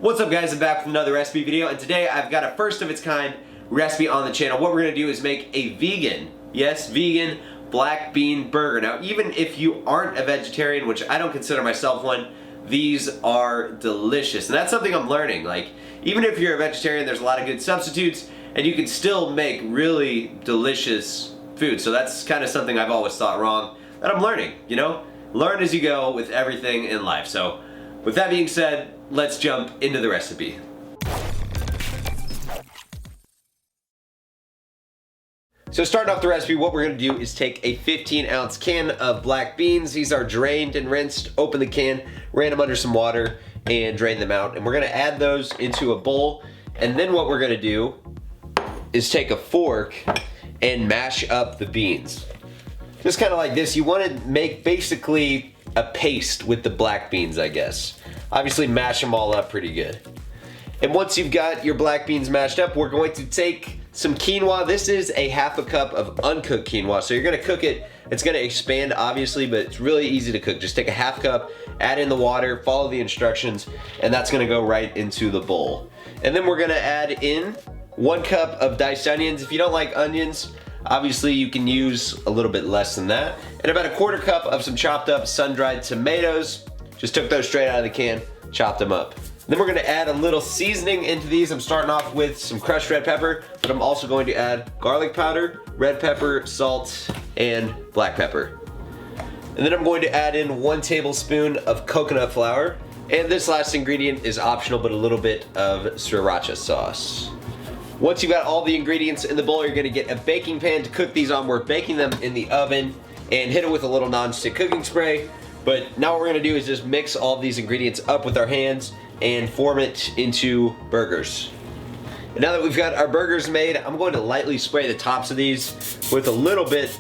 What's up guys, I'm back with another recipe video, and today I've got a first of its kind recipe on the channel. What we're going to do is make a vegan, yes, vegan black bean burger. Now even if you aren't a vegetarian, which I don't consider myself one, these are delicious. And that's something I'm learning. Like, even if you're a vegetarian, there's a lot of good substitutes and you can still make really delicious food. So that's kind of something I've always thought wrong, that I'm learning, you know? Learn as you go with everything in life. So with that being said, let's jump into the recipe. So starting off the recipe, what we're going to do is take a 15-ounce can of black beans. These are drained and rinsed. Open the can, ran them under some water, and drain them out. And we're going to add those into a bowl. And then what we're going to do is take a fork and mash up the beans. Just kind of like this. You want to make basically a paste with the black beans, I guess. Obviously mash them all up pretty good. And once you've got your black beans mashed up, we're going to take some quinoa. This is a half a cup of uncooked quinoa. So you're gonna cook it, it's gonna expand obviously, but it's really easy to cook. Just take a half cup, add in the water, follow the instructions, and that's gonna go right into the bowl. And then we're gonna add in 1 cup of diced onions. If you don't like onions, obviously you can use a little bit less than that. And about 1/4 cup of some chopped up sun-dried tomatoes. Just took those straight out of the can, chopped them up. Then we're gonna add a little seasoning into these. I'm starting off with some crushed red pepper, but I'm also going to add garlic powder, red pepper, salt, and black pepper. And then I'm going to add in 1 tablespoon of coconut flour. And this last ingredient is optional, but a little bit of sriracha sauce. Once you've got all the ingredients in the bowl, you're gonna get a baking pan to cook these on. We're baking them in the oven and hit it with a little non-stick cooking spray. But now what we're gonna do is just mix all these ingredients up with our hands and form it into burgers. And now that we've got our burgers made, I'm going to lightly spray the tops of these with a little bit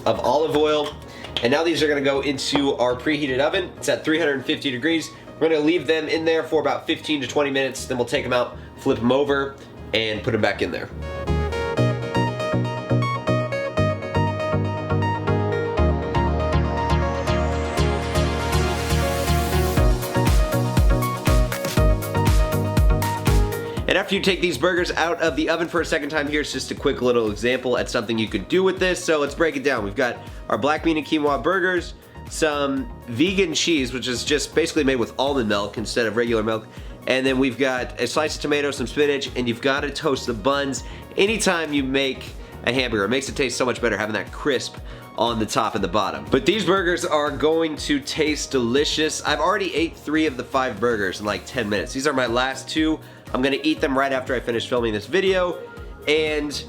of olive oil. And now these are gonna go into our preheated oven. It's at 350 degrees. We're gonna leave them in there for about 15 to 20 minutes. Then we'll take them out, flip them over, and put them back in there. And after you take these burgers out of the oven for a second time, here's just a quick little example at something you could do with this. So let's break it down. We've got our black bean and quinoa burgers, some vegan cheese, which is just basically made with almond milk instead of regular milk. And then we've got a slice of tomato, some spinach, and you've got to toast the buns anytime you make a hamburger. It makes it taste so much better having that crisp on the top and the bottom. But these burgers are going to taste delicious. I've already ate 3 of the 5 burgers in like 10 minutes. These are my last 2. I'm gonna eat them right after I finish filming this video, and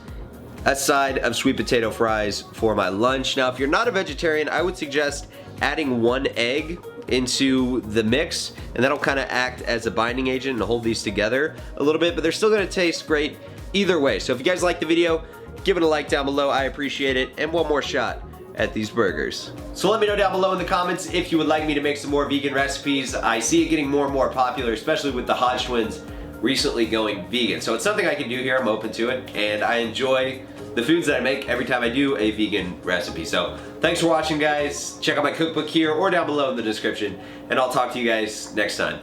a side of sweet potato fries for my lunch. Now, if you're not a vegetarian, I would suggest adding 1 egg into the mix, and that'll kind of act as a binding agent and hold these together a little bit, but they're still gonna taste great either way. So if you guys like the video, give it a like down below. I appreciate it. And one more shot at these burgers. So let me know down below in the comments if you would like me to make some more vegan recipes. I see it getting more and more popular, especially with the Hodge twins recently going vegan. So it's something I can do here. I'm open to it, and I enjoy the foods that I make every time I do a vegan recipe. So thanks for watching, guys. Check out my cookbook here or down below in the description, and I'll talk to you guys next time.